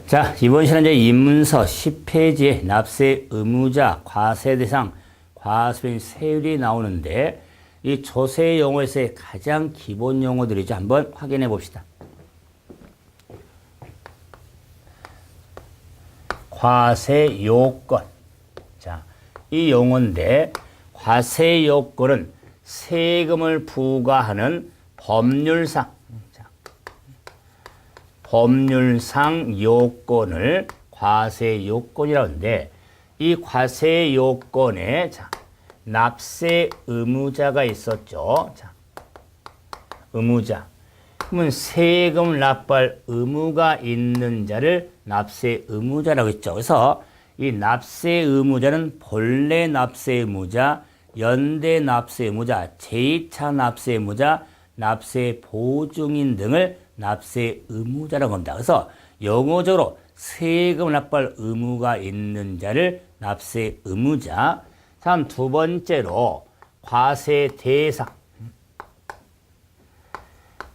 자, 이번 시간 이제 입문서 10페이지에 납세 의무자, 과세대상, 과세표준 세율이 나오는데 이 조세 용어에서의 가장 기본 용어들이죠. 한번 확인해 봅시다. 과세 요건. 자, 이 용어인데 과세 요건은 세금을 부과하는 법률상, 법률상 요건을 과세 요건이라고 하는데 이 과세 요건에 납세 의무자가 있었죠. 자, 의무자. 그러면 세금을 납부할 의무가 있는 자를 납세 의무자라고 했죠. 그래서 이 납세 의무자는 본래 납세 의무자, 연대 납세 의무자, 제2차 납세 의무자, 납세 보증인 등을 납세 의무자라고 합니다. 그래서 영어적으로 세금을 납부할 의무가 있는 자를 납세 의무자. 다음 두 번째로 과세 대상.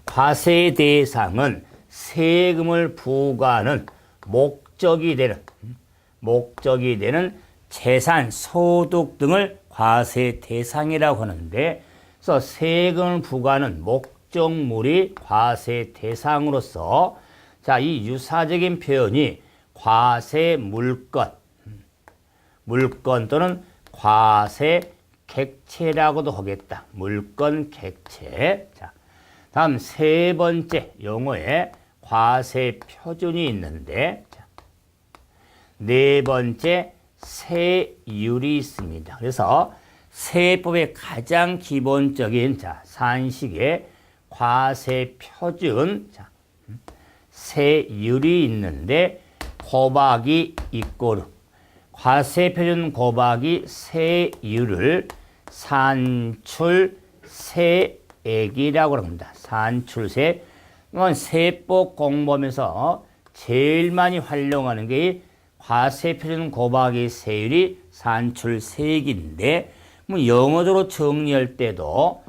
과세 대상은 세금을 부과하는 목적이 되는 재산, 소득 등을 과세 대상이라고 하는데, 그래서 세금을 부과하는 목적물이 과세 대상으로서, 자, 이 유사적인 표현이 과세 물건, 물건 또는 과세 객체라고도 하겠다. 물건 객체. 자, 다음 세 번째 용어에 과세 표준이 있는데, 자, 네 번째 세율이 있습니다. 그래서 세법의 가장 기본적인 산식의 과세 표준, 세율이 있는데 곱하기 있고, 과세 표준 곱하기 세율을 산출세액이라고 합니다. 산출세. 세법 공부하면서 제일 많이 활용하는 게 과세 표준 곱하기 세율이 산출세액인데, 영어적으로 정리할 때도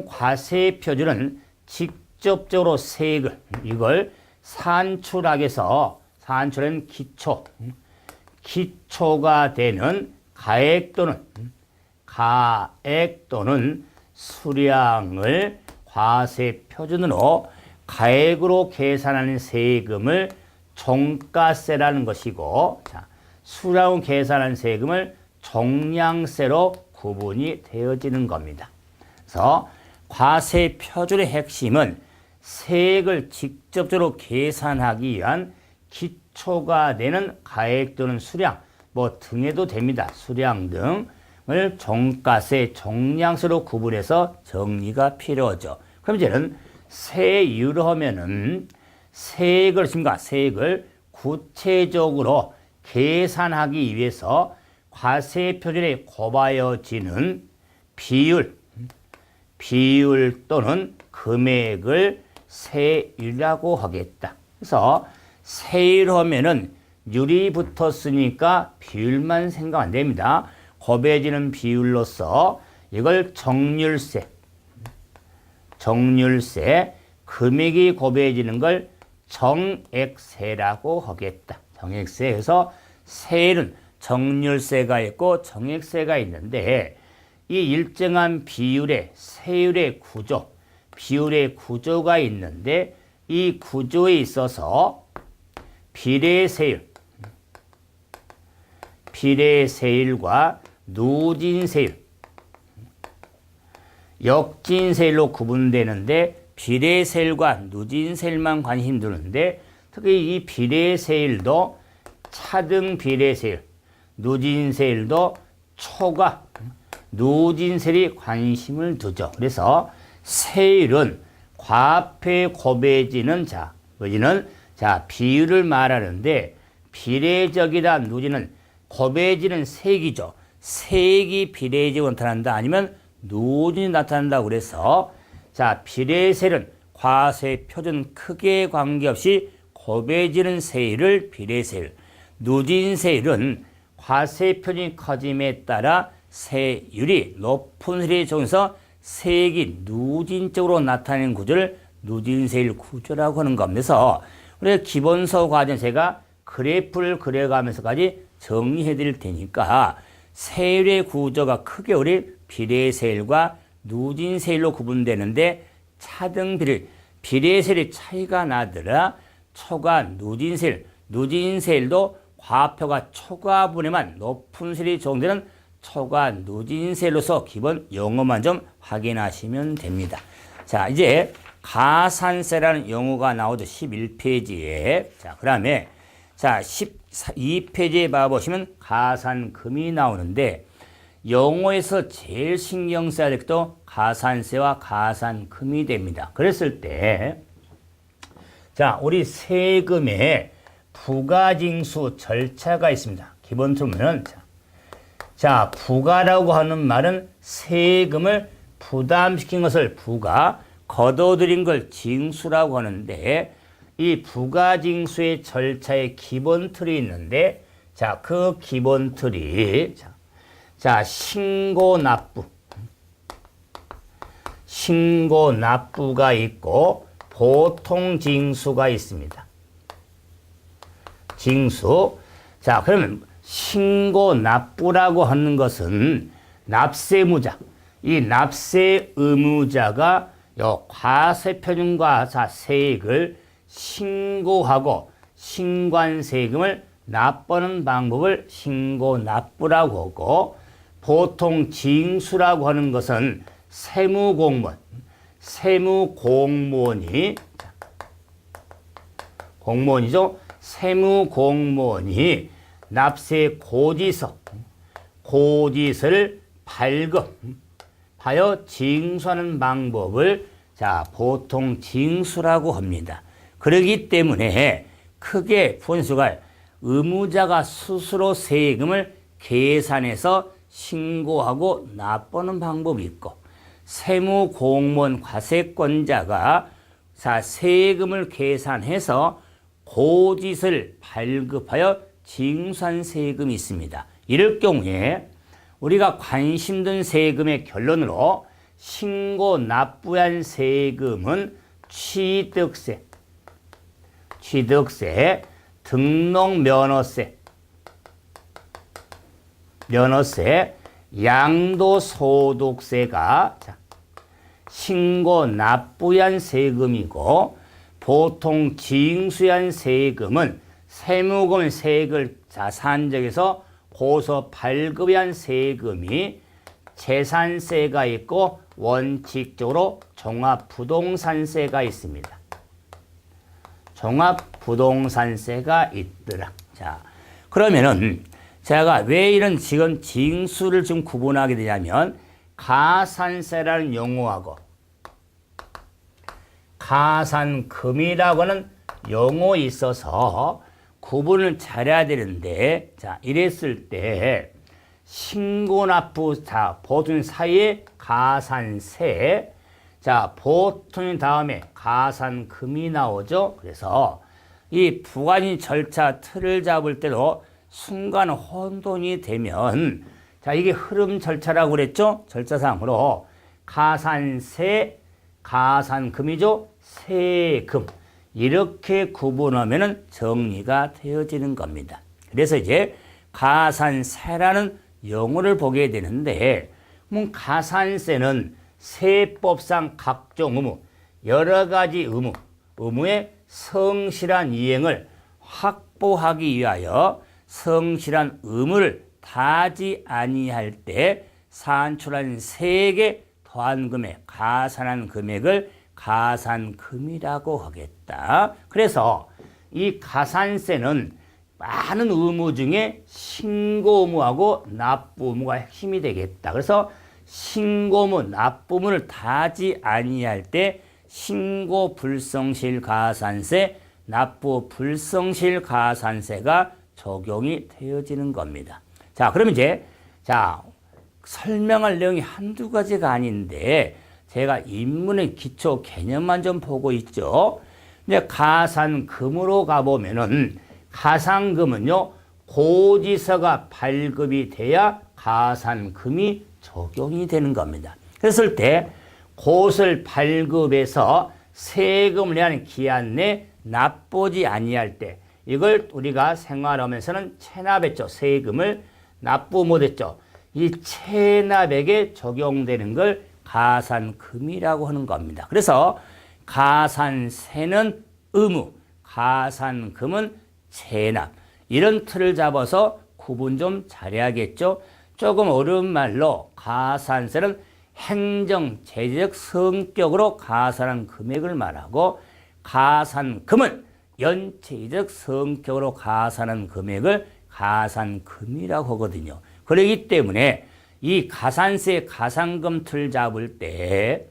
과세 표준은 직접적으로 세액을 이걸 산출하기 위해서, 산출은 기초가 되는 가액 또는 수량을 과세 표준으로 가액으로 계산하는 세금을 종가세라는 것이고, 자, 수량으로 계산하는 세금을 종량세로 구분이 되어지는 겁니다. 그래서 과세 표준의 핵심은 세액을 직접적으로 계산하기 위한 기초가 되는 가액 또는 수량, 등에도 됩니다. 수량 등을 종가세, 종량세로 구분해서 정리가 필요하죠. 그럼 이제는 세율 하면은 세액을 구체적으로 계산하기 위해서 과세 표준에 곱하여지는 비율 또는 금액을 세율이라고 하겠다. 그래서 세율 하면은 율이 붙었으니까 비율만 생각 안 됩니다. 곱해지는 비율로서 이걸 정률세, 금액이 곱해지는 걸 정액세라고 하겠다. 정액세. 그래서 세율은 정률세가 있고 정액세가 있는데, 이 일정한 비율의 세율의 구조, 비율의 구조가 있는데, 이 구조에 있어서 비례세율과 누진세율, 역진세율로 구분되는데, 비례세율과 누진세율만 관심 두는데, 특히 이 비례세율도 차등 비례세율, 누진세율도 초과 누진세율이 관심을 두죠. 그래서 세율은 과합해 곱해지는 비율을 말하는데, 비례적이다 누진은 곱해지는 세액이죠. 세액이 비례적으로 나타난다 아니면 누진이 나타난다고 그래서, 비례세율은 과세 표준 크기에 관계없이 곱해지는 세율을 비례세율, 누진세율은 과세 표준이 커짐에 따라 세율이 높은 세율에 적용해서 세액이 누진적으로 나타내는 구조를 누진세율 구조라고 하는 겁니다. 그래서 우리 기본서 과정에 제가 그래프를 그려가면서까지 정리해 드릴 테니까 세율의 구조가 크게 우리 비례세율과 누진세율로 구분되는데 차등 비례세율의 차이가 나더라 초과 누진세율, 누진세율도 과표가 초과분에만 높은 세율이 적용되는 초과 누진세율로서 기본 용어만 좀 확인하시면 됩니다. 자, 이제 가산세라는 용어가 나오죠. 11페이지에. 자, 그 다음에 자, 12페이지에 봐보시면 가산금이 나오는데 용어에서 제일 신경 써야 될 것도 가산세와 가산금이 됩니다. 그랬을 때 자, 우리 세금에 부가징수 절차가 있습니다. 기본적으로는 자, 부가라고 하는 말은 세금을 부담시킨 것을 부가, 걷어들인 걸 징수라고 하는데 이 부가징수의 절차의 기본 틀이 있는데 자, 그 기본 틀이 자, 신고납부가 있고 보통징수가 있습니다. 징수. 자, 그러면 신고납부라고 하는 것은 납세의무자. 이 납세의무자가 과세표준과 세액을 신고하고 신관세금을 납부하는 방법을 신고납부라고 하고 보통 징수라고 하는 것은 공무원이죠. 세무공무원이 납세 고지서를 발급하여 징수하는 방법을 자, 보통 징수라고 합니다. 그렇기 때문에 크게 본수가 의무자가 스스로 세금을 계산해서 신고하고 납부하는 방법이 있고 세무공무원 과세권자가 세금을 계산해서 고지서를 발급하여 징수한 세금이 있습니다. 이럴 경우에 우리가 관심 든 세금의 결론으로 신고 납부한 세금은 취득세, 등록면허세, 양도소득세가 신고 납부한 세금이고 보통 징수한 세금은 세무금 세액을 산적해서 고서 발급한 세금이 재산세가 있고 원칙적으로 종합부동산세가 있습니다. 종합부동산세가 있더라. 자, 그러면은 제가 왜 이런 지금 징수를 좀 구분하게 되냐면 가산세라는 용어하고 가산금이라고 하는 용어에 있어서 구분을 잘해야 되는데 자, 이랬을 때 신고납부 보통 사이에 가산세 자, 보통 다음에 가산금이 나오죠. 그래서 이 부가징 절차 틀을 잡을 때도 순간 혼돈이 되면 자, 이게 흐름 절차라고 그랬죠. 절차상으로 가산세, 가산금이죠. 세금 이렇게 구분하면 정리가 되어지는 겁니다. 그래서 이제 가산세라는 용어를 보게 되는데 가산세는 세법상 각종 의무, 여러 가지 의무의 성실한 이행을 확보하기 위하여 성실한 의무를 다하지 아니할 때 산출한 세액에 더한 금액, 가산한 금액을 가산금이라고 하겠다. 그래서 이 가산세는 많은 의무 중에 신고 의무하고 납부 의무가 핵심이 되겠다. 그래서 신고 의무, 납부 의무를 다하지 아니할 때 신고 불성실 가산세, 납부 불성실 가산세가 적용이 되어지는 겁니다. 자, 그럼 이제 설명할 내용이 한두 가지가 아닌데 제가 인문의 기초 개념만 좀 보고 있죠. 이제 가산금으로 가보면은 가산금은요, 고지서가 발급이 돼야 가산금이 적용이 되는 겁니다. 그랬을 때 고지서를 발급해서 세금을 내는 기한 내 납부하지 아니할 때 이걸 우리가 생활하면서는 체납했죠. 세금을 납부 못했죠. 이 체납액에 적용되는 걸 가산금이라고 하는 겁니다. 그래서 가산세는 의무, 가산금은 체납. 이런 틀을 잡아서 구분 좀 잘해야겠죠. 조금 어려운 말로 가산세는 행정, 제재적 성격으로 가산한 금액을 말하고 가산금은 연체적 성격으로 가산한 금액을 가산금이라고 하거든요. 그렇기 때문에 이 가산세, 가산금 틀 잡을 때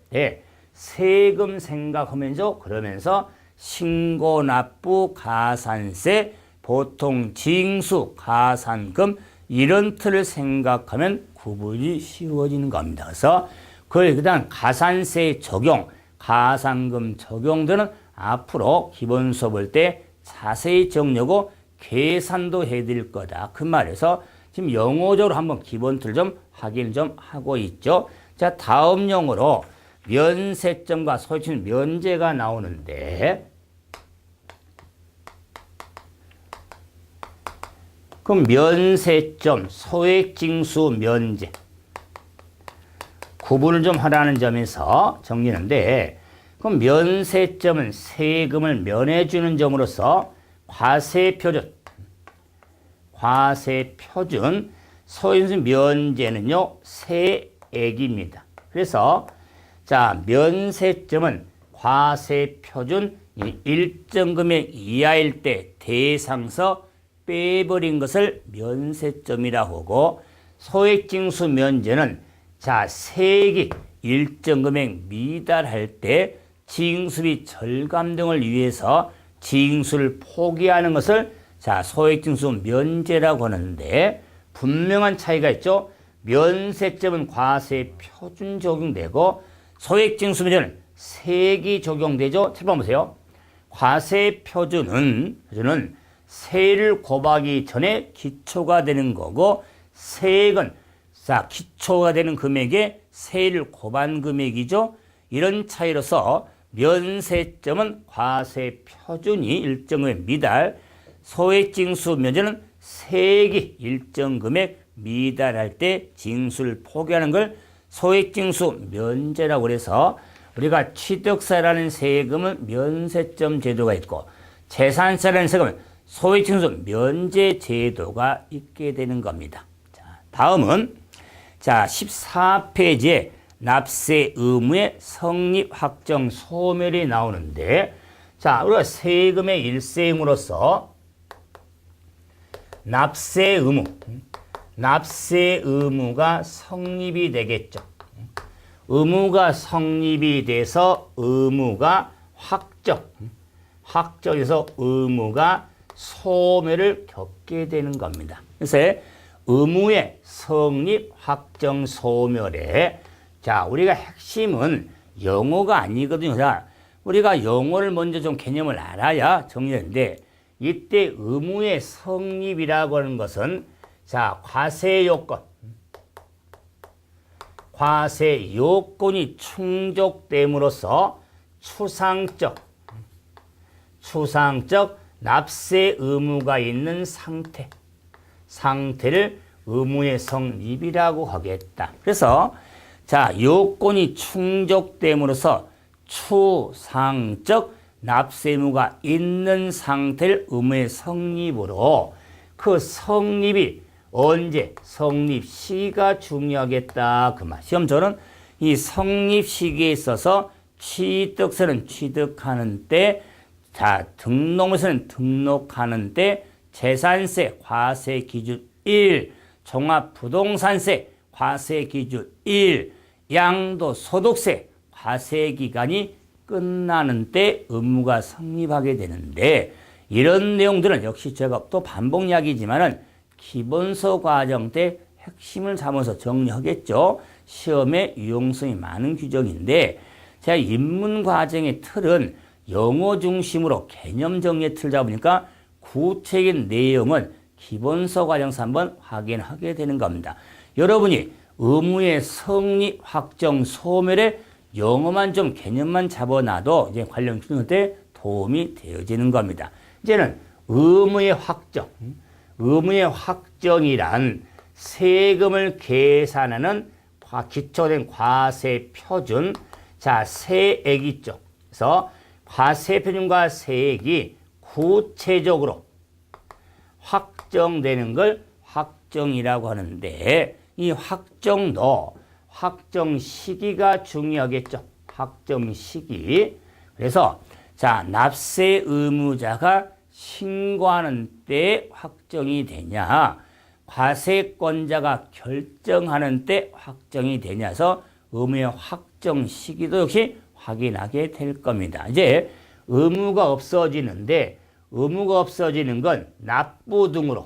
세금 생각하면서 그러면서 신고 납부 가산세, 보통 징수 가산금 이런 틀을 생각하면 구분이 쉬워지는 겁니다. 그래서 그다음 가산세 적용, 가산금 적용들은 앞으로 기본 수업을 때 자세히 정리하고 계산도 해드릴 거다. 그 말에서 지금 영어적으로 한번 기본 틀 좀 확인 좀 하고 있죠. 자, 다음 용어로 면세점과 소액징수 면제가 나오는데 그럼 면세점, 소액징수 면제 구분을 좀 하라는 점에서 정리하는데 그럼 면세점은 세금을 면해주는 점으로서 과세표준, 소액징수 면제는요 세액입니다. 그래서 자, 면세점은 과세표준 일정 금액 이하일 때 대상서 빼버린 것을 면세점이라고 하고 소액징수 면제는 자, 세액이 일정 금액 미달할 때 징수비 절감 등을 위해서 징수를 포기하는 것을 자, 소액징수 면제라고 하는데 분명한 차이가 있죠. 면세점은 과세 표준 적용되고 소액징수 면제는 세액이 적용되죠. 잘 보세요. 과세 표준은 세를 곱하기 전에 기초가 되는 거고 세액은 자, 기초가 되는 금액에 세를 곱한 금액이죠. 이런 차이로서 면세점은 과세 표준이 일정 금액 미달, 소액징수 면제는 세액이 일정 금액 미달할 때 징수를 포기하는 걸 소액징수 면제라고 해서 우리가 취득세라는 세금은 면세점 제도가 있고 재산세라는 세금은 소액징수 면제 제도가 있게 되는 겁니다. 자, 다음은 자, 14페이지에 납세 의무의 성립 확정 소멸이 나오는데 자, 우리가 세금의 일세임으로써 납세 의무가 성립이 되겠죠. 의무가 성립이 돼서 의무가 확정해서 의무가 소멸을 겪게 되는 겁니다. 그래서 의무의 성립, 확정, 소멸에 자, 우리가 핵심은 영어가 아니거든요. 자, 우리가 영어를 먼저 좀 개념을 알아야 정리하는데 이때 의무의 성립이라고 하는 것은 자, 과세 요건이 충족됨으로써 추상적 납세 의무가 있는 상태를 의무의 성립이라고 하겠다. 그래서 자, 요건이 충족됨으로써 추상적 납세 의무가 있는 상태를 의무의 성립으로 그 성립이 언제 성립 시기가 중요하겠다 그 말. 시험저는 이 성립 시기에 있어서 취득세는 취득하는 때, 자, 등록물세는 등록하는 때, 재산세 과세 기준 1, 종합부동산세 과세 기준 1, 양도소득세 과세 기간이 끝나는 때 의무가 성립하게 되는데 이런 내용들은 역시 제가 또 반복 이야기지만은 기본서 과정 때 핵심을 잡아서 정리하겠죠. 시험에 유용성이 많은 규정인데 제가 입문 과정의 틀은 영어 중심으로 개념 정리의 틀 잡으니까 구체적인 내용은 기본서 과정에서 한번 확인하게 되는 겁니다. 여러분이 의무의 성립, 확정, 소멸에 영어만 좀 개념만 잡아놔도 이제 관련 규정 때 도움이 되어지는 겁니다. 이제는 의무의 확정. 의무의 확정이란 세금을 계산하는 기초된 과세 표준. 자, 세액 있죠. 그래서 과세 표준과 세액이 구체적으로 확정되는 걸 확정이라고 하는데, 이 확정도 확정 시기가 중요하겠죠. 확정 시기. 그래서 자, 납세 의무자가 신고하는 때 확정이 되냐, 과세권자가 결정하는 때 확정이 되냐서 의무의 확정 시기도 역시 확인하게 될 겁니다. 이제 의무가 없어지는데, 의무가 없어지는 건 납부 등으로,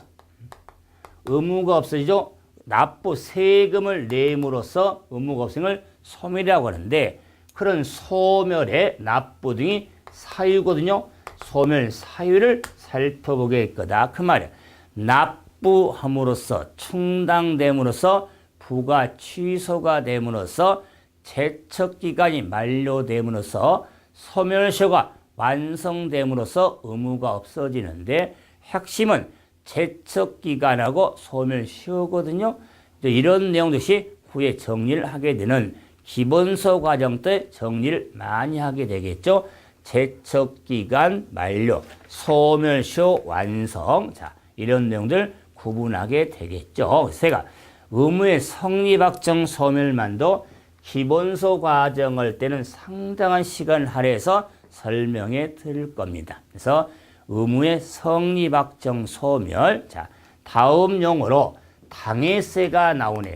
의무가 없어지죠. 납부 세금을 내므로써 의무가 없어진 걸 소멸이라고 하는데, 그런 소멸의 납부 등이 사유거든요. 소멸 사유를 살펴보게 할 거다. 그 말이야. 납부함으로써 충당됨으로써 부가 취소가 됨으로써 제척기간이 만료됨으로써 소멸시효가 완성됨으로써 의무가 없어지는데, 핵심은 제척기간하고 소멸시효거든요. 이런 내용들이 후에 정리를 하게 되는 기본서 과정 때 정리를 많이 하게 되겠죠. 제척기간 만료, 소멸시효 완성. 자, 이런 내용들 구분하게 되겠죠. 그래서 제가 의무의 성립확정 소멸만도 기본서 과정을 때는 상당한 시간을 할애해서 설명해 드릴 겁니다. 그래서 의무의 성립확정 소멸. 자, 다음 용어로 당해세가 나오네요.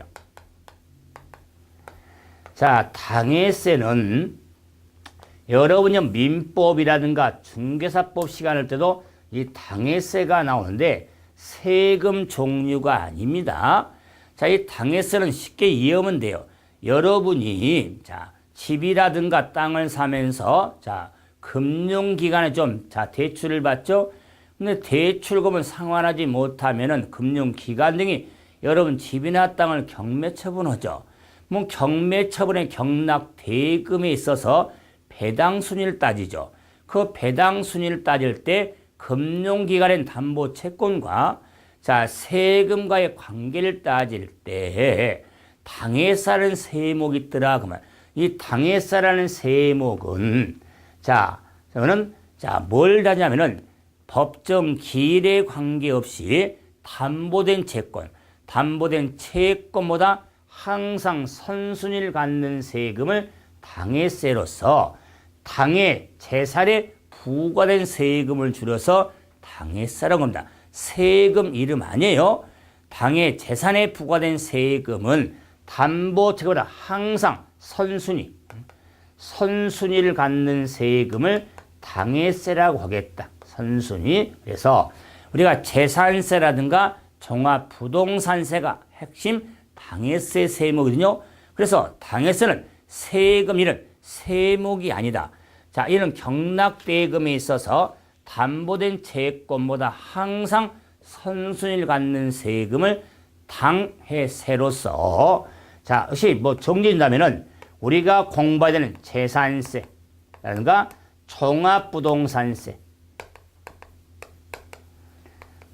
자, 당해세는 여러분이 민법이라든가 중개사법 시간할 때도 이 당해세가 나오는데 세금 종류가 아닙니다. 자, 이 당해세는 쉽게 이해하면 돼요. 여러분이 자, 집이라든가 땅을 사면서 자, 금융기관에 좀 자, 대출을 받죠. 근데 대출금을 상환하지 못하면은 금융기관 등이 여러분 집이나 땅을 경매처분하죠. 뭐 경매처분의 경락 대금에 있어서 배당순위를 따지죠. 그 배당순위를 따질 때 금융기관의 담보채권과 자, 세금과의 관계를 따질 때 당해세라는 세목이 있더라. 그러면 이 당해세라는 세목은 자, 저는 자, 뭘 따지냐면은 법정 기일에 관계없이 담보된 채권, 담보된 채권보다 항상 선순위를 갖는 세금을 당해세로서 당해 재산에 부과된 세금을 줄여서 당해세라고 합니다. 세금 이름 아니에요. 당해 재산에 부과된 세금은 담보 채권보다 항상 선순위를 갖는 세금을 당해세라고 하겠다. 선순위. 그래서 우리가 재산세라든가 종합부동산세가 핵심 당해세 세목이거든요. 그래서 당해세는 세금 이런 세목이 아니다. 자, 이런 경락대금에 있어서 담보된 채권보다 항상 선순위를 갖는 세금을 당해세로서 자, 역시 뭐 정리된다면은 우리가 공부해야 되는 재산세라든가 종합부동산세,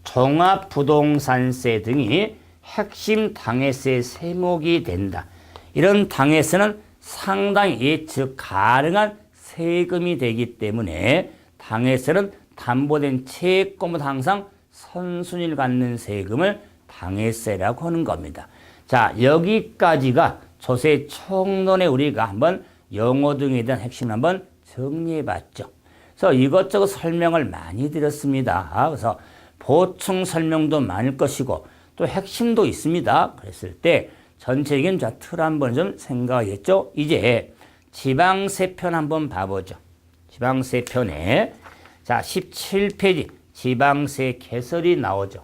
종합부동산세 등이 핵심 당해세 세목이 된다. 이런 당해세는 상당히 예측 가능한 세금이 되기 때문에 당해세는 담보된 채권보다 항상 선순위를 갖는 세금을 당해세라고 하는 겁니다. 자, 여기까지가 조세 총론에 우리가 한번 용어 등에 대한 핵심을 한번 정리해 봤죠. 그래서 이것저것 설명을 많이 드렸습니다. 그래서 보충 설명도 많을 것이고 또 핵심도 있습니다. 그랬을 때 전체적인 틀 한번 좀 생각하겠죠. 이제 지방세편 한번 봐보죠. 지방세편에 자, 17페이지 지방세 개설이 나오죠.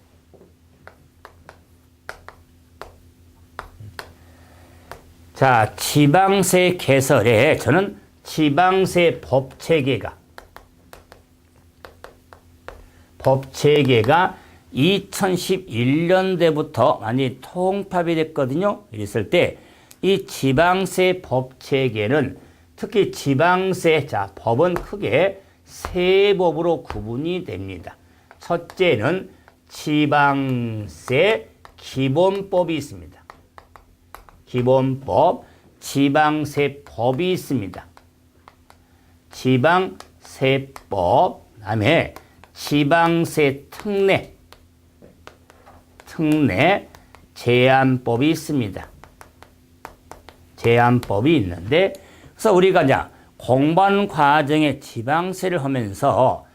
자, 지방세 개설에 저는 지방세 법체계가 2011년대부터 많이 통합이 됐거든요. 이랬을 때 이 지방세 법체계는 특히 지방세, 자, 법은 크게 세 법으로 구분이 됩니다. 첫째는 지방세 기본법이 있습니다. 기본법, 지방세법이 있습니다. 지방세법, 그다음에 지방세 특례 제한법이 있습니다. 제한법이 있는데, 그래서 우리가 이제 공부하는 과정에 지방세를 하면서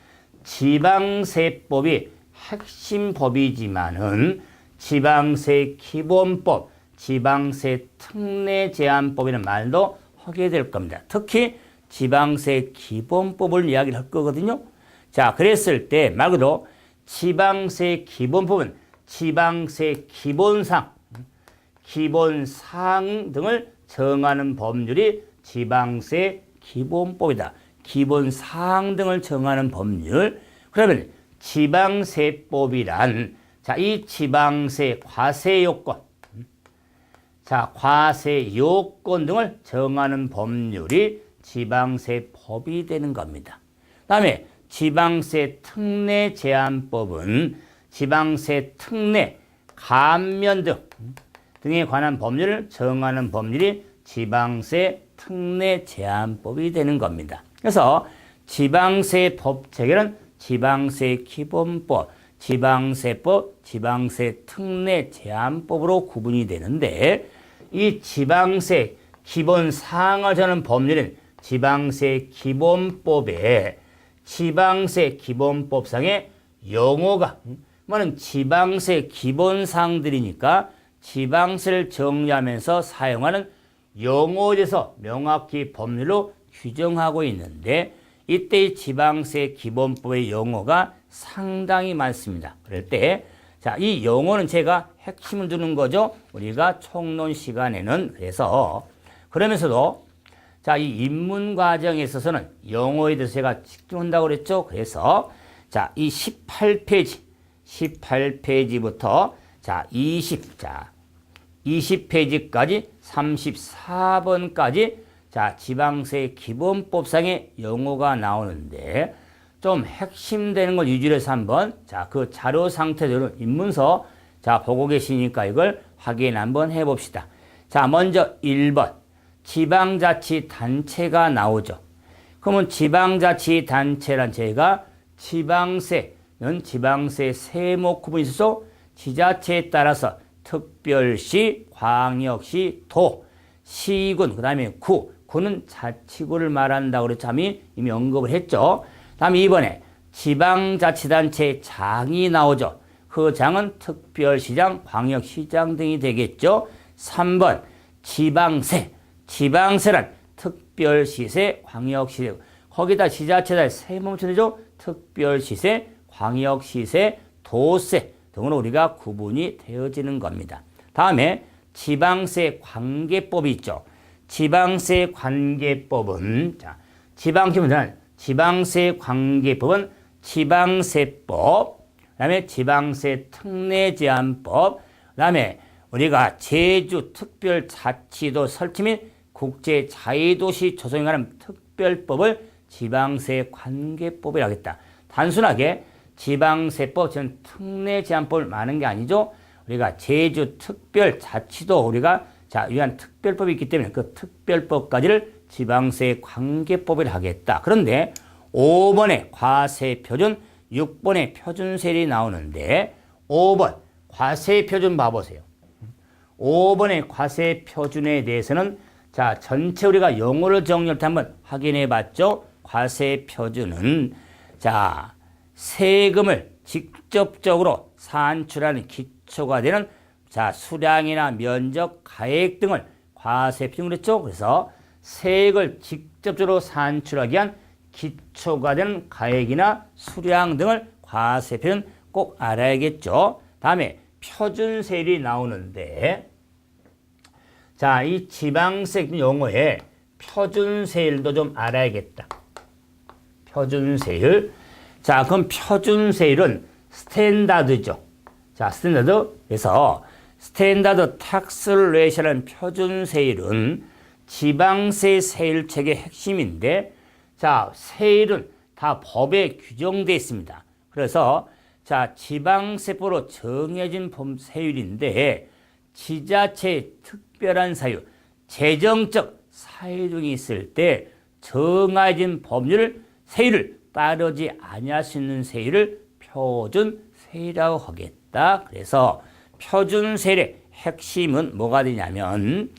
지방세법이 핵심 법이지만은 지방세 기본법, 지방세 특례 제한법이라는 말도 하게 될 겁니다. 특히 지방세 기본법을 이야기를 할 거거든요. 자, 그랬을 때 말 그대로 지방세 기본법은 지방세 기본상 등을 정하는 법률이 지방세 기본법이다. 기본사항 등을 정하는 법률. 그러면 지방세법이란, 자, 이 지방세 과세 요건, 자, 과세 요건 등을 정하는 법률이 지방세법이 되는 겁니다. 그 다음에 지방세 특례 제한법은 지방세 특례, 감면 등에 관한 법률을 정하는 법률이 지방세 특례 제한법이 되는 겁니다. 그래서 지방세 법 체계는 지방세 기본법, 지방세법, 지방세 특례 제한법으로 구분이 되는데, 이 지방세 기본 사항을 정하는 법률은 지방세 기본법에 지방세 기본법상의 용어가, 뭐는 지방세 기본사항들이니까 지방세를 정리하면서 사용하는 용어에 대해서 명확히 법률로 규정하고 있는데, 이때의 지방세 기본법의 용어가 상당히 많습니다. 그럴 때, 자, 이 용어는 제가 핵심을 두는 거죠. 우리가 총론 시간에는. 그래서, 그러면서도, 자, 이 입문 과정에 있어서는 용어에 대해서 제가 집중한다고 그랬죠. 그래서, 자, 이 18페이지부터, 자, 20페이지까지 34번까지 자, 지방세 기본법상의 용어가 나오는데, 좀 핵심되는 걸 위주로 해서 한번, 자, 그 자료 상태대로 입문서, 자, 보고 계시니까 이걸 확인 한번 해봅시다. 자, 먼저 1번. 지방자치단체가 나오죠. 그러면 지방자치단체란 제가 지방세는 지방세 세목 구분이 있어서 지자체에 따라서 특별시, 광역시, 도, 시군, 그 다음에 구는 자치구를 말한다고 그랬죠. 이미 언급을 했죠. 다음에 이번에 지방자치단체 장이 나오죠. 그 장은 특별시장, 광역시장 등이 되겠죠. 3번 지방세란 특별시세, 광역시세, 거기다 지자체다 세몸 쳐내죠. 특별시세, 광역시세, 도세 등으로 우리가 구분이 되어지는 겁니다. 다음에 지방세 관계법이 있죠. 지방세 관계법은, 자, 지방세 관계법은 지방세법, 그 다음에 지방세 특례 제한법, 그 다음에 우리가 제주 특별자치도 설치 및 국제자유도시 조성에 관한 특별법을 지방세 관계법이라고 하겠다. 단순하게 지방세법, 전 특례 제한법을 말하는 게 아니죠. 우리가 제주 특별자치도 우리가 자, 위한 특별법이 있기 때문에 그 특별법까지를 지방세 관계법이라 하겠다. 그런데 5번에 과세표준, 6번에 표준세율이 나오는데 5번 과세표준 봐보세요. 5번의 과세표준에 대해서는 자, 전체 우리가 용어를 정리할 때 한번 확인해 봤죠. 과세표준은 자, 세금을 직접적으로 산출하는 기초가 되는 자, 수량이나 면적, 가액 등을 과세표준으로 했죠. 그래서 세액을 직접적으로 산출하기 위한 기초가 되는 가액이나 수량 등을 과세표준 꼭 알아야겠죠. 다음에 표준세율이 나오는데, 자, 이 지방세 용어에 표준세율도 좀 알아야겠다. 표준세율. 자, 그럼 표준세율은 스탠다드죠. 자, 스탠다드에서 스탠다드 탁스 레이션이라는 표준세율은 지방세 세율책의 핵심인데, 자, 세율은 다 법에 규정되어 있습니다. 그래서 자, 지방세법으로 정해진 세율인데 지자체의 특별한 사유, 재정적 사유 등이 있을 때 정해진 법률 세율을 따르지 아니할 수 있는 세율을 표준 세율이라고 하겠다. 그래서 표준 세율의 핵심은 뭐가 되냐면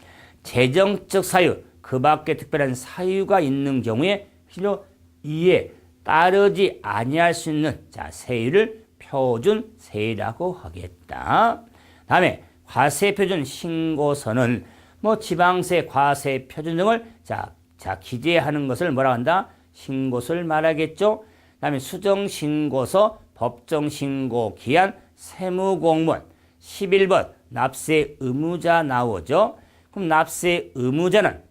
재정적 사유, 그 밖에 특별한 사유가 있는 경우에 필요 이에 따르지 아니할 수 있는 세율을 표준 세율이라고 하겠다. 다음에 과세표준 신고서는 지방세, 과세 표준 등을 기재하는 것을 뭐라 한다? 신고서를 말하겠죠. 다음에 수정신고서, 법정신고기한, 세무공무원, 11번 납세 의무자 나오죠. 그럼 납세 의무자는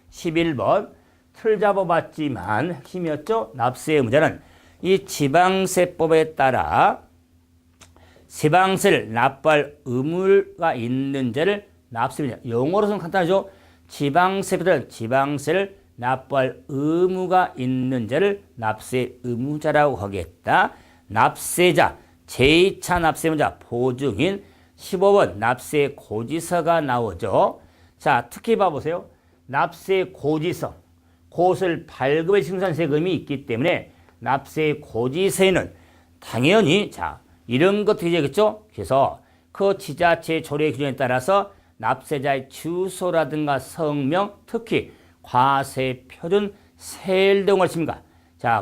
11번 틀 잡아봤지만 핵심이었죠. 납세 의무자는 이 지방세법에 따라 지방세를 납부할 의무가 있는 자를 납세 의무자. 용어로서는 간단하죠. 지방세법은 지방세를 납부할 의무가 있는 자를 납세 의무자라고 하겠다. 납세자, 제2차 납세 의무자 보증인 15번 납세 고지서가 나오죠. 자, 특히 봐보세요. 납세 고지서, 그것을 발급에 징수한 세금이 있기 때문에 납세 고지서에는 당연히 이런 것들이 되겠죠. 그래서 그 지자체 조례 규정에 따라서 납세자의 주소라든가 성명, 특히 과세 표준, 세율 등을 씁니다.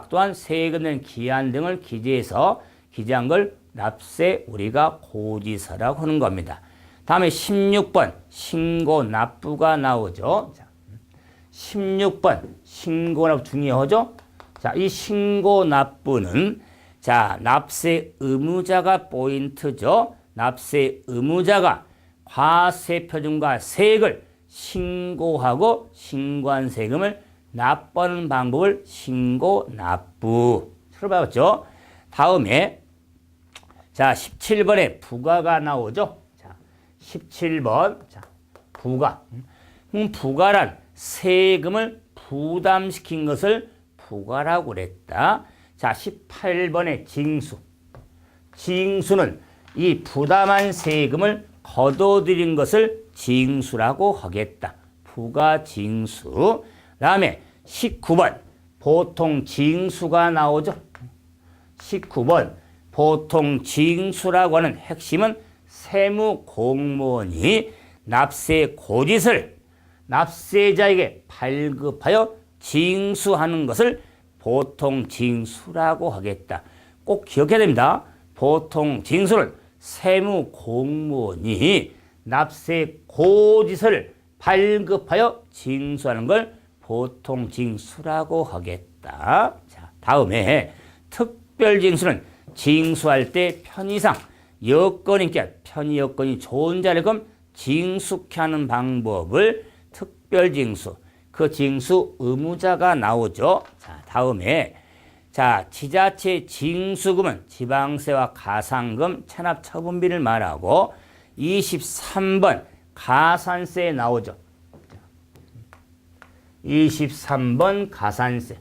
또한 세금 낸 기한 등을 기재해서 기재한 걸 납세 우리가 고지서라고 하는 겁니다. 다음에 16번 신고 납부가 나오죠. 16번 신고 납부 중요하죠. 이 신고 납부는 납세 의무자가 포인트죠. 납세 의무자가 과세 표준과 세액을 신고하고 신고한 세금을 납부하는 방법을 신고 납부. 들어봤죠? 다음에 17번에 부가가 나오죠. 17번 부가. 부가란 세금을 부담시킨 것을 부가라고 그랬다. 18번에 징수. 징수는 이 부담한 세금을 거둬들인 것을 징수라고 하겠다. 부가징수. 다음에 19번 보통 징수가 나오죠. 19번 보통 징수라고 하는 핵심은 세무공무원이 납세 고지서를 납세자에게 발급하여 징수하는 것을 보통 징수라고 하겠다. 꼭 기억해야 됩니다. 보통 징수는 세무공무원이 납세 고지서를 발급하여 징수하는 걸 보통 징수라고 하겠다. 다음에 특별징수는 징수할 때 편의상 여건이 편의 여건이 좋은 자리금 징수케 하는 방법을 특별징수, 그 징수 의무자가 나오죠. 다음에 지자체 징수금은 지방세와 가산금, 체납 처분비를 말하고 23번 가산세 나오죠. 23번 가산세.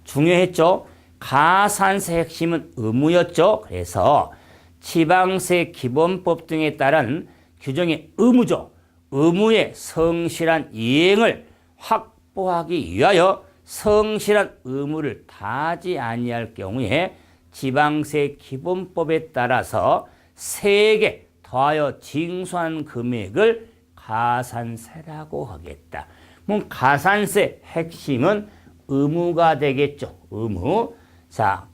중요했죠. 가산세 핵심은 의무였죠. 그래서 지방세 기본법 등에 따른 규정의 의무죠. 의무의 성실한 이행을 확보하기 위하여 성실한 의무를 다하지 아니할 경우에 지방세 기본법에 따라서 세액에 더하여 징수한 금액을 가산세라고 하겠다. 가산세 핵심은 의무가 되겠죠. 의무.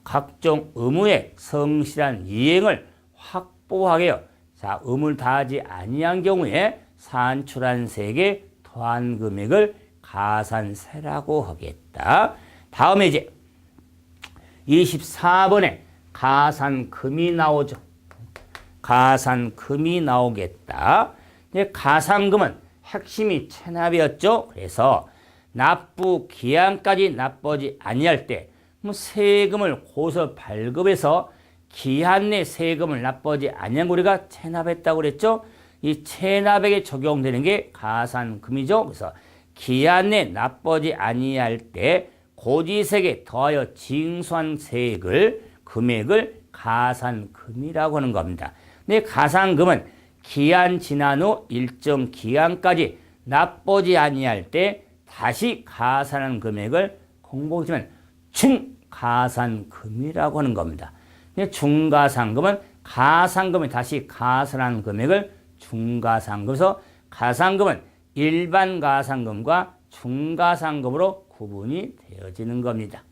각종 의무의 성실한 이행을 확보하게요. 의무를 다하지 아니한 경우에 산출한 세액에 더한 금액을 가산세라고 하겠다. 다음에 이제 24번에 가산금이 나오죠. 가산금이 나오겠다. 가산금은 핵심이 체납이었죠. 그래서 납부 기한까지 납부하지 아니할 때 세금을 고서 발급해서 기한 내 세금을 납부하지 아니한 우리가 체납했다고 그랬죠. 이 체납액에 적용되는 게 가산금이죠. 그래서 기한 내 납부하지 아니할 때 고지세액에 더하여 징수한 세액을 금액을 가산금이라고 하는 겁니다. 근데 가산금은 기한 지난 후 일정 기한까지 납부지 아니할 때 다시 가산한 금액을 공복이지만 중가산금이라고 하는 겁니다. 중가산금은 가산금이 다시 가산한 금액을 중가산금에서 가산금은 일반 가산금과 중가산금으로 구분이 되어지는 겁니다.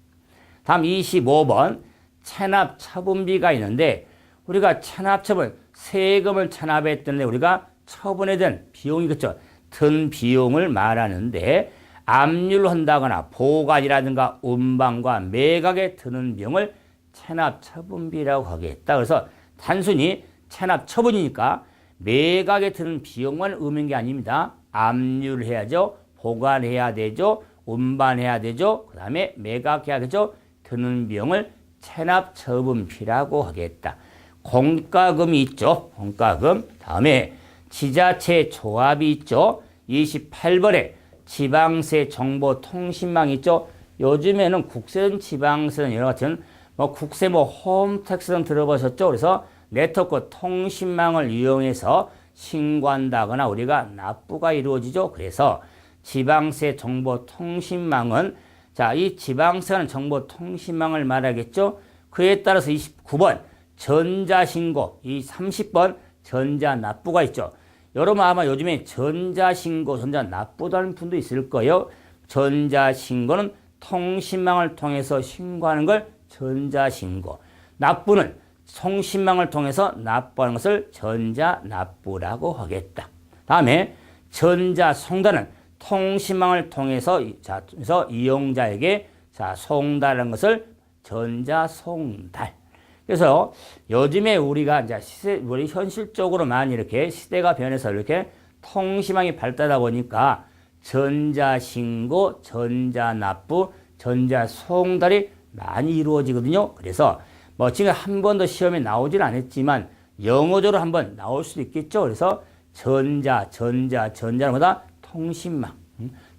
다음 25번 체납 처분비가 있는데 우리가 체납처분 세금을 체납했던데 우리가 처분에 든 비용이겠죠. 든 비용을 말하는데 압류를 한다거나 보관이라든가 운반과 매각에 드는 비용을 체납 처분비라고 하겠다. 그래서 단순히 체납 처분이니까 매각에 드는 비용만 의미한 게 아닙니다. 압류를 해야죠. 보관해야 되죠. 운반해야 되죠. 그 다음에 매각해야 되죠. 드는 비용을 체납 처분비라고 하겠다. 공과금이 있죠. 공과금. 다음에 지자체 조합이 있죠. 28번에 지방세 정보통신망 있죠. 요즘에는 국세든 지방세든 여러 같은 국세 홈택스는 들어보셨죠. 그래서 네트워크 통신망을 이용해서 신고한다거나 우리가 납부가 이루어지죠. 그래서 지방세 정보통신망은 자, 이 지방세는 정보통신망을 말하겠죠. 그에 따라서 29번 전자신고, 이 30번 전자납부가 있죠. 여러분 아마 요즘에 전자신고, 전자납부도 하는 분도 있을 거예요. 전자신고는 통신망을 통해서 신고하는 걸 전자신고, 납부는 통신망을 통해서 납부하는 것을 전자납부라고 하겠다. 다음에 전자송달은 통신망을 통해서 이용자에게 송달하는 것을 전자송달. 그래서 요즘에 우리가 이제 우리 현실적으로 많이 이렇게 시대가 변해서 이렇게 통신망이 발달하다 보니까 전자신고, 전자납부, 전자송달이 많이 이루어지거든요. 그래서 지금 한 번도 시험에 나오진 않았지만 영어적으로 한번 나올 수도 있겠죠. 그래서 전자보다 통신망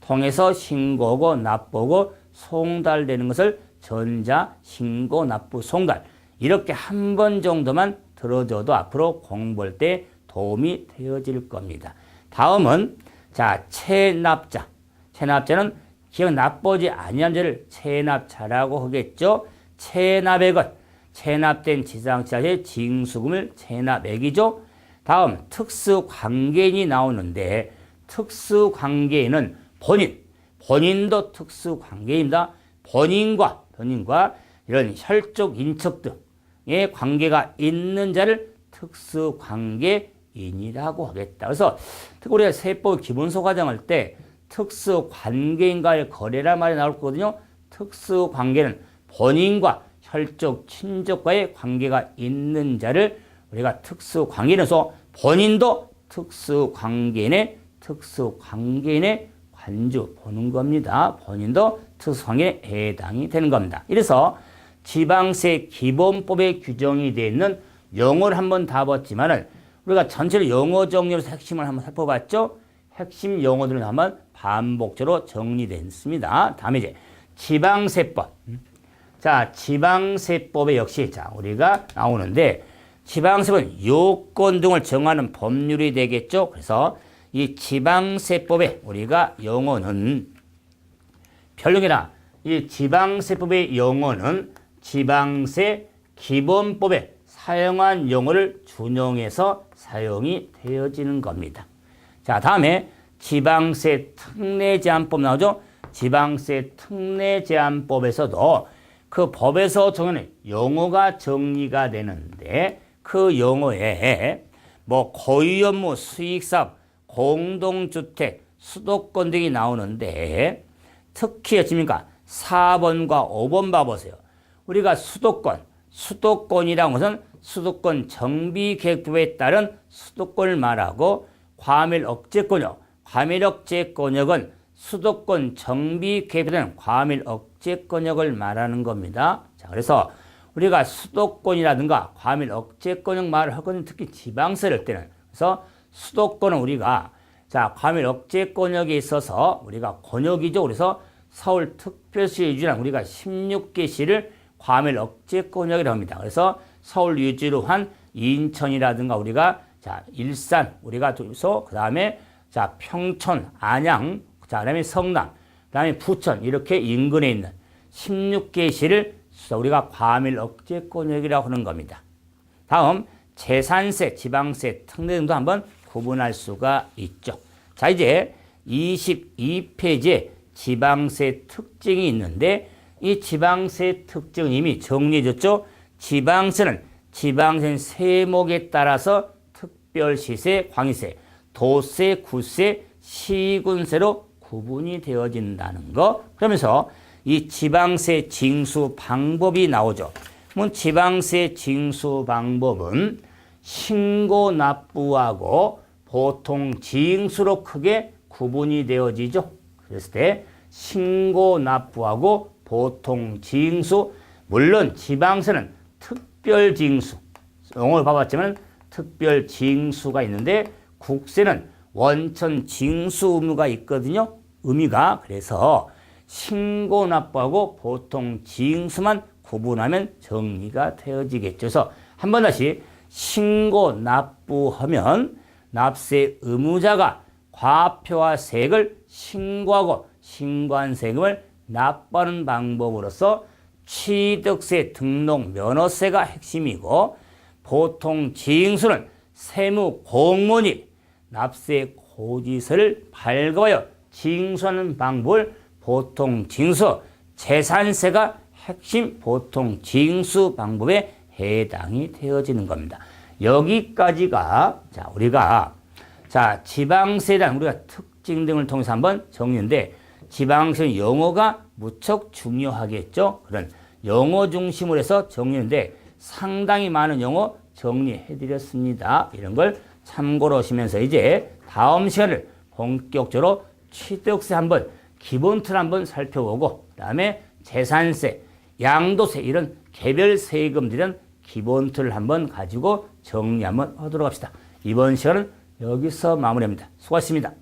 통해서 신고고 납부고 송달되는 것을 전자, 신고, 납부, 송달 이렇게 한 번 정도만 들어줘도 앞으로 공부할 때 도움이 되어질 겁니다. 다음은 체납자. 체납자는 기억 납부지 아니한 자를 체납자라고 하겠죠. 체납액은 체납된 지상자의 징수금을 체납액이죠. 다음 특수관계인이 나오는데 특수관계인은 본인도 특수관계입니다. 본인과 이런 혈족, 인척 등의 관계가 있는 자를 특수관계인이라고 하겠다. 그래서 우리가 세법 기본소 과정할 때 특수관계인과의 거래란 말이 나올 거거든요. 특수관계는 본인과 혈족, 친족과의 관계가 있는 자를 우리가 특수관계인에서 본인도 특수관계인의 관주 보는 겁니다. 본인도 특수관계에 해당이 되는 겁니다. 이래서 지방세 기본법에 규정이 되어 있는 용어를 한번 다 봤지만은 우리가 전체를 용어 정리로서 핵심을 한번 살펴봤죠. 핵심 용어들을 한번 반복적으로 정리됐습니다. 다음에 이제 지방세법. 지방세법에 역시 우리가 나오는데 지방세법은 요건 등을 정하는 법률이 되겠죠. 그래서 이 지방세법의 우리가 용어는 별명이라 이 지방세법의 용어는 지방세 기본법에 사용한 용어를 준용해서 사용이 되어지는 겁니다. 다음에 지방세 특례제한법 나오죠. 지방세 특례제한법에서도 그 법에서 정하는 용어가 정리가 되는데 그 용어에 고유업무, 수익사업, 공동주택, 수도권 등이 나오는데 특히 어찌입니까? 4번과 5번 봐보세요. 우리가 수도권이라는 것은 수도권 정비계획법에 따른 수도권을 말하고 과밀억제권역은 수도권 정비계획에 따른 과밀억제권역을 말하는 겁니다. 그래서 우리가 수도권이라든가 과밀억제권역 말을 하거든요. 특히 지방세를 할 때는. 그래서 수도권은 우리가 과밀억제권역에 있어서 우리가 권역이죠. 그래서 서울특별시에 유일한 우리가 16개 시를 과밀억제권역이라고 합니다. 그래서 서울 위주로 한 인천이라든가 우리가 자, 일산 우리가 둬서 그다음에 자, 평촌, 안양, 자, 그다음에 성남, 그다음에 부천 이렇게 인근에 있는 16개의 시를 우리가 과밀 억제권역이라고 하는 겁니다. 다음 재산세, 지방세, 특례 등도 한번 구분할 수가 있죠. 자, 이제 22페이지에 지방세 특징이 있는데 이 지방세 특징은 이미 정리해줬죠. 지방세는 지방세 세목에 따라서 특별시세, 광역세, 도세, 구세, 시군세로 구분이 되어진다는 거. 그러면서 이 지방세 징수 방법이 나오죠. 그럼 지방세 징수 방법은 신고 납부하고 보통 징수로 크게 구분이 되어지죠. 그랬을 때 신고 납부하고 보통 징수, 물론 지방세는 특별 징수, 용어를 봐봤지만 특별 징수가 있는데 국세는 원천 징수 의무가 있거든요. 의미가. 그래서 신고 납부하고 보통 징수만 구분하면 정리가 되어지겠죠. 그래서 한번 다시 신고 납부하면 납세 의무자가 과표와 세액을 신고하고 신고한 세금을 납부하는 방법으로서 취득세, 등록, 면허세가 핵심이고 보통 징수는 세무 공무원이 납세 고지서를 발급하여 징수하는 방법을 보통 징수, 재산세가 핵심 보통 징수 방법에 해당이 되어지는 겁니다. 여기까지가 자 우리가 자 지방세에 대한 우리가 특징 등을 통해서 한번 정리했는데 지방세는 영어가 무척 중요하겠죠. 그런 영어 중심으로 해서 정리했는데 상당히 많은 영어 정리해드렸습니다. 이런 걸 참고로 하시면서 이제 다음 시간을 본격적으로 취득세 한번 기본 틀 한번 살펴보고 그다음에 재산세, 양도세 이런 개별 세금들은 기본 틀을 한번 가지고 정리 한번 하도록 합시다. 이번 시간은 여기서 마무리합니다. 수고하셨습니다.